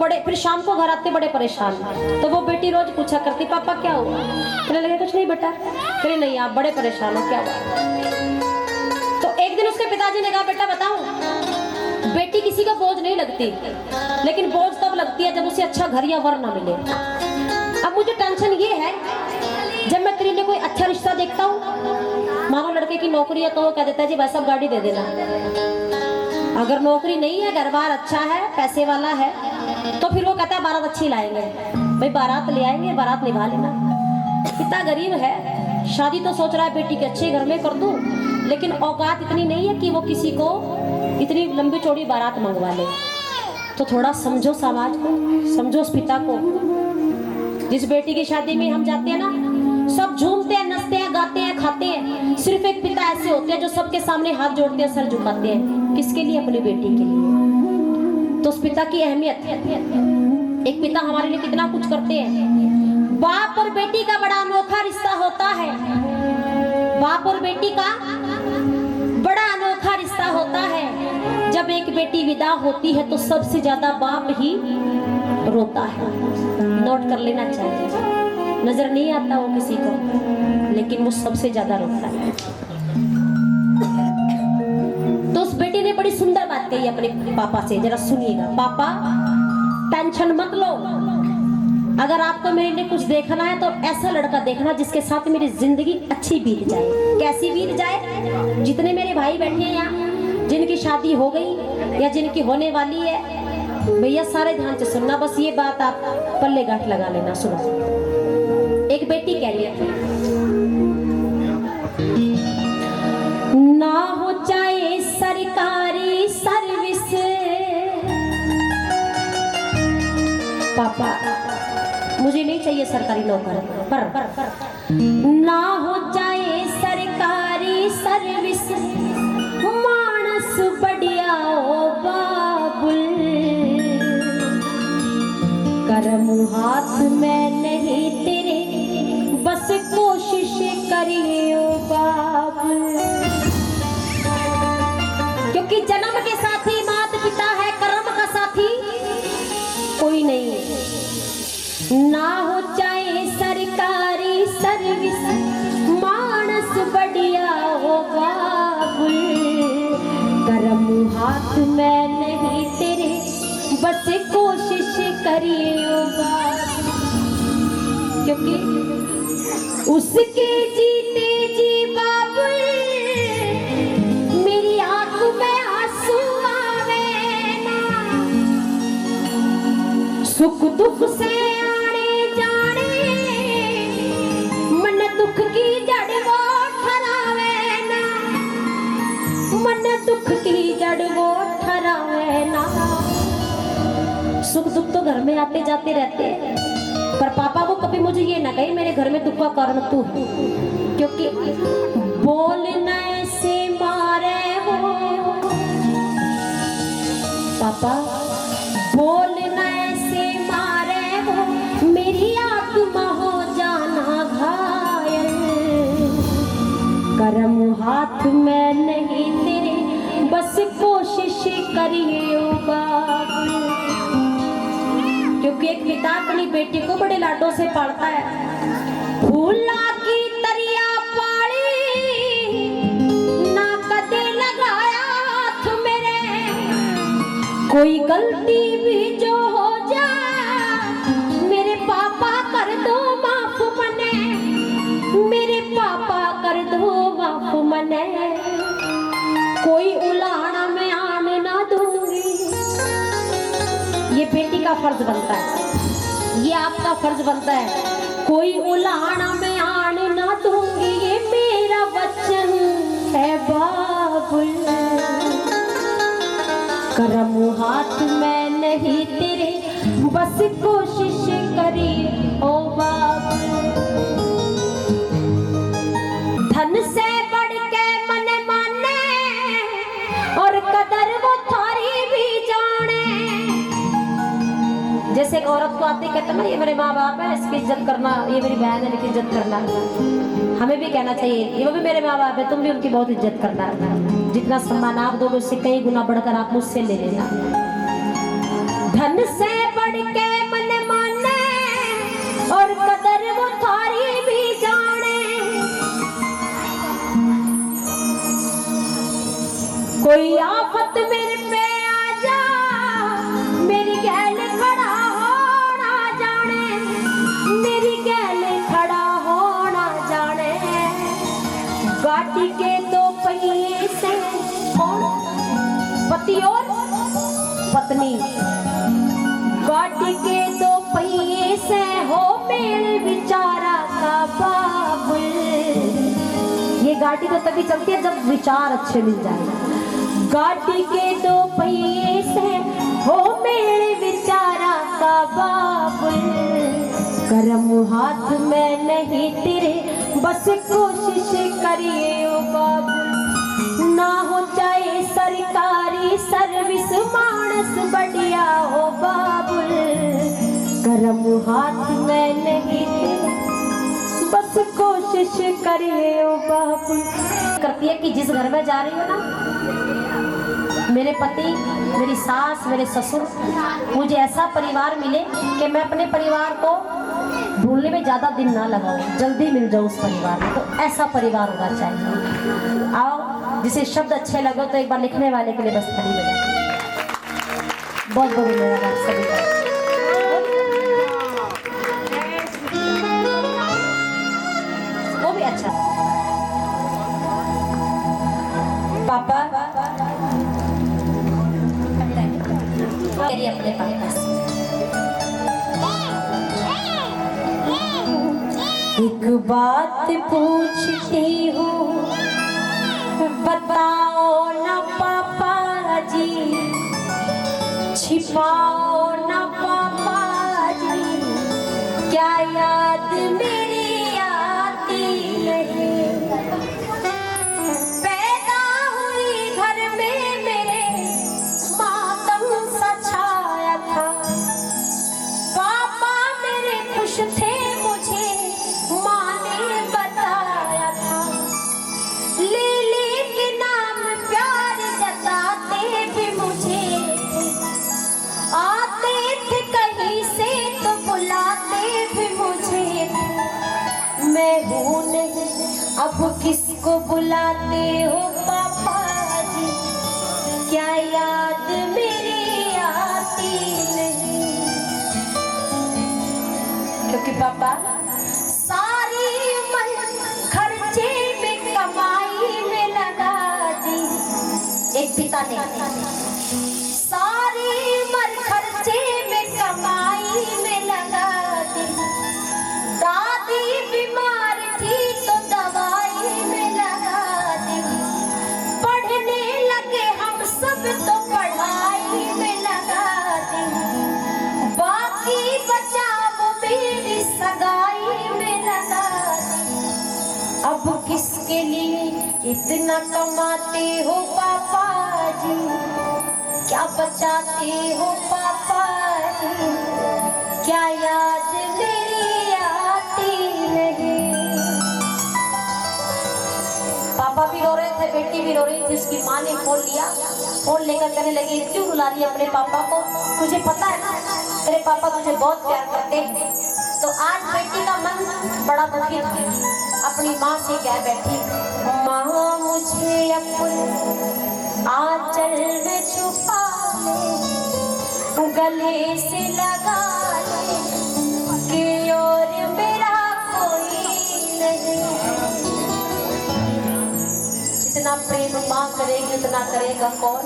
बड़े फिर शाम को घर आते बड़े परेशान। तो वो बेटी रोज पूछा करती पापा क्या हुआ? कहने लगे कुछ नहीं बेटा। कहने नहीं आप बड़े परेशान हो, क्या हुआ? तो एक दिन उसके पिताजी ने कहा बेटा बताओ, बेटी किसी का बोझ नहीं लगती, लेकिन बोझ तब लगती है जब उसे अच्छा घर या वर ना मिले। अब मुझे टेंशन ये है जब मैं तेरे लिए कोई अच्छा रिश्ता देखता हूँ, मानो लड़के की नौकरी है तो वो कह देता है जी भाई साहब गाड़ी दे देना। अगर नौकरी नहीं है, घर बार अच्छा है, पैसे वाला है, तो फिर वो कहता है बारात अच्छी लाएंगे। भाई बारात ले आएंगे, बारात निभा लेना। पिता गरीब है, शादी तो सोच रहा है बेटी के अच्छे घर में कर दूं, लेकिन औकात इतनी नहीं है कि वो किसी को इतनी लंबी चौड़ी बारात मंगवा ले। तो थोड़ा समझो समाज को, समझो उस पिता को। जिस बेटी की शादी में हम जाते हैं ना, सब झूमते हैं, नचते हैं, गाते हैं, खाते हैं। सिर्फ एक पिता ऐसे होते हैं जो सबके सामने हाथ जोड़ते हैं, सर झुकाते हैं। किसके लिए? अपनी बेटी के लिए। तो उस पिता की अहमियत, एक पिता हमारे लिए कितना कुछ करते हैं। बाप और बेटी का बड़ा अनोखा रिश्ता होता है। बाप और बेटी का बड़ा अनोखा रिश्ता होता है। जब एक बेटी विदा होती है तो सबसे ज्यादा बाप ही रोता है। नोट कर लेना चाहिए, नजर नहीं आता वो किसी को, लेकिन वो सबसे ज्यादा रोता है। तो उस बेटी ने बड़ी सुंदर बात कही अपने पापा से, जरा सुनिएगा। पापा टेंशन मत लो, अगर आपको मेरे लिए कुछ देखना है तो ऐसा लड़का देखना जिसके साथ मेरी जिंदगी अच्छी बीत जाए। कैसी बीत जाए? जितने मेरे भाई बैठे हैं यहाँ, जिनकी शादी हो गई या जिनकी होने वाली है, भैया सारे ध्यान से सुनना, बस ये बात आप पल्ले गांठ लगा लेना। सुनो, एक बेटी कह रही है ना हो चाहे सरकारी सर्विस, पापा मुझे नहीं चाहिए सरकारी नौकर, पर ना हो चाहे सरकारी सर्विस, मानस बढ़िया हो बाबुल, करम हाथ में नहीं तेरे, बस कोशिश करिए ओ बाबुल। क्योंकि जन्म के साथी माता पिता है, कर्म का साथी कोई नहीं। ना हो चाहे सरकारी सर्विस, मानस बढ़िया हो बाबुल, कर्म हाथ में नहीं तेरे, बस कोशिश करिए ओ बाबुल। क्योंकि उसके जीते जी बाबुल, मेरी आंख में आंसू आवे ना, सुख दुख से आने जाने, मन दुख की जड़ वो ठहरावे ना, मन दुख की जड़ वो ठहरावे ना। सुख दुख तो घर में आते जाते रहते हैं, पर पापा वो कभी मुझे ये ना कहे मेरे घर में दुख का कारण तू है। क्योंकि बोलने से मारे हो पापा, बोलने से मारे हो, मेरी आत्मा हो जाना घायल, कर्म हाथ में नहीं तेरे, बस कोशिश करिए ओ बाबू। क्योंकि एक पिता अपनी बेटी को बड़े लाडों से पालता है। फूला की तरिया पाली ना कदे लगाया हाथ मेरे, कोई गलती भी जो हो जाए मेरे पापा कर दो माफ मने, मेरे पापा कर दो माफ मने, कोई उलाहना में आने ना दूंगी। ये बेटी का फर्ज बनता है, ये आपका फर्ज बनता है, कोई उलाहना में आने ना दूंगी, ये मेरा वचन है बाबुल, करम हाथ में नहीं तेरे, बस कोशिश करी ओ बाबुल। धन से बढ़ के मन माने और कदर वो थारी भी जाने। जैसे एक औरत को आते कहते ना ये मेरे माँ बाप है इसकी इज्जत करना, ये मेरी बहन है इसकी इज्जत करना। हमें भी कहना चाहिए ये भी मेरे माँ बाप है, तुम भी उनकी बहुत इज्जत करना। जितना सम्मान आप दोगे उससे कई गुना बढ़कर आप मुझसे ले लेना। धन से बढ़ कोई आफत मेरे पे आ जा, मेरी गैल खड़ा होना जाने, मेरी गैल खड़ा होना जाने। गाड़ी के दो पहिए से कौन, पति और पत्नी, गाड़ी के दो पहिए से हो मेरे विचारा का बाबुल। ये गाड़ी तो तभी चलती है जब विचार अच्छे मिल जाए। गाड़ी के दो पहिए से हो मेरे विचारा का बाबुल। करम हाथ में नहीं तेरे, बस कोशिश करिए ओ बाबुल। ना हो चाहे सरकारी सर्विस, मानस बढ़िया हो बाबुल। करम हाथ में नहीं तेरे, बस कोशिश करिए ओ बाबुल। करती है कि जिस घर में जा रही हो ना, मेरे पति, मेरी सास, मेरे ससुर, मुझे ऐसा परिवार मिले कि मैं अपने परिवार को ढूंढने में ज्यादा दिन ना लगाऊं, जल्दी मिल जाऊं उस परिवार में। तो ऐसा परिवार होना चाहिए। आओ, जिसे शब्द अच्छे लगे तो एक बार लिखने वाले के लिए बस खड़ी हो जाए। बहुत बहुत धन्यवाद सभी का। वो भी अच्छा। पापा अपने पास एक बात पूछती हूँ, बताओ ना पापा जी, छिपाओ ना पापा जी। क्या याद मेरी आती नहीं, पैदा हुई घर में मेरे मातम सा छाया था। पापा मेरे खुश थे, मुझे माँ ने बताया था। लीली के नाम प्यार जताते भी मुझे, आते थे कहीं से तो बुलाते भी मुझे। मैं हूँ नहीं अब किसको बुलाते हो पापा जी। क्या याद मेरी आती नहीं, क्योंकि पापा सारी उम्र खर्चे में कमाई में लगा दी। एक पिता ने सारी उम्र खर्चे में कमाई में लगा दी। दादी बीमार थी तो दवाई में लगा दी। पढ़ने लगे हम सब तो पढ़ाई में लगा दी। बाकी बचा वो मेरी सगाई में लगा दी। अब किसके लिए इतना कमाते हो पापा जी, क्या बचाते हो पापा जी। क्या याद मेरी आती नहीं। पापा भी रो रहे थे, बेटी भी रो रही थी। उसकी माँ ने फोन लिया, फोन लेकर कहने लगी, क्यों रुला रही है अपने पापा को, तुझे पता है ना तेरे पापा तुझे बहुत प्यार करते हैं। तो आज बेटी का मन बड़ा दुखी था, अपनी माँ से कह बैठी, माँ मुझे अपने आंचल में छुपा ले, गले से लगा ले, कि और मेरा कोई नहीं। जितना प्रेम माँ करेगी उतना करेगा कौन।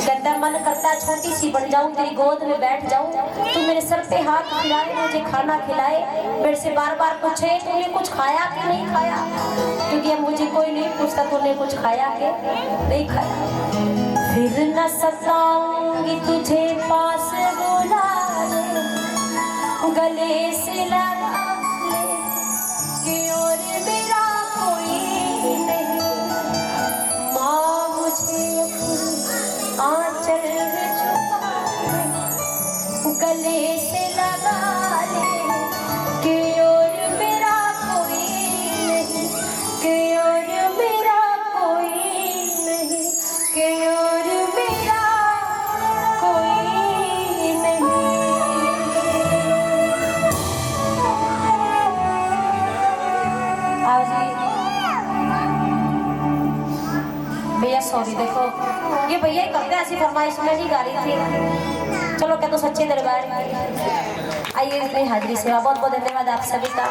कहता मन करता छोटी सी बन जाऊं, तेरी गोद में बैठ जाऊं, तू मेरे सर पे हाथ खिलाए, मुझे खाना खिलाए, मेरे से बार बार पूछे तूने कुछ खाया कि नहीं खाया, क्योंकि अब मुझे कोई नहीं पूछता तूने कुछ खाया कि नहीं खाया। फिर न सताऊंगी तुझे, पास बुला ले, गले से लगा ले, कि और मेरा कोई नहीं। माँ मुझे आंचल में छुपा ले, गले से लगा ले, कि और मेरा कोई नहीं, कि और मेरा कोई नहीं, कि और मेरा कोई नहीं। आओ जी। भैया सॉरी, देखो ये भैया ही करते ऐसी फरमाइश में नहीं गा रही थी। चलो क्या तो सच्चे दरबार आइए, इतनी हाजिरी सेवा, बहुत बहुत धन्यवाद आप सभी का।